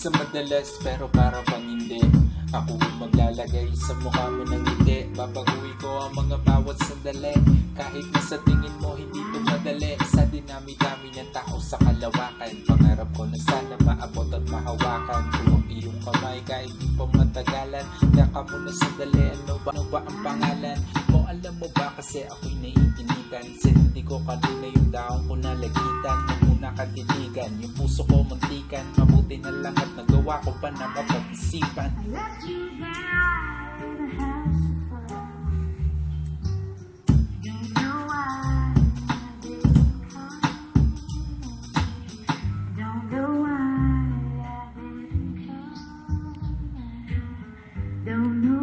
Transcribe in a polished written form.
sa madalas pero para pang hindi. Ako maglalagay sa mukha mo ng ngiti. Babaguhin ko ang mga bawat sandali. Kahit na sa tingin mo hindi ito madali. Sa dinami-dami ng tao sa kalawakan, pangarap ko na sana maabot at mahawakan. Kung ang iyong kamay kahit di pa matagalan, naka mo na sandali. Ano ba ang pangalan mo? Alam mo ba kasi ako'y naiinitan. Sa hindi ko kanina yung daong ko nalagitan. Nung una katitigan, yung puso ko mantikan. Mabuti na lang at nagawa ko pa na mapag-isipan. I left you there in a house of fun. Don't know why I didn't come. Don't know why I didn't come. Don't know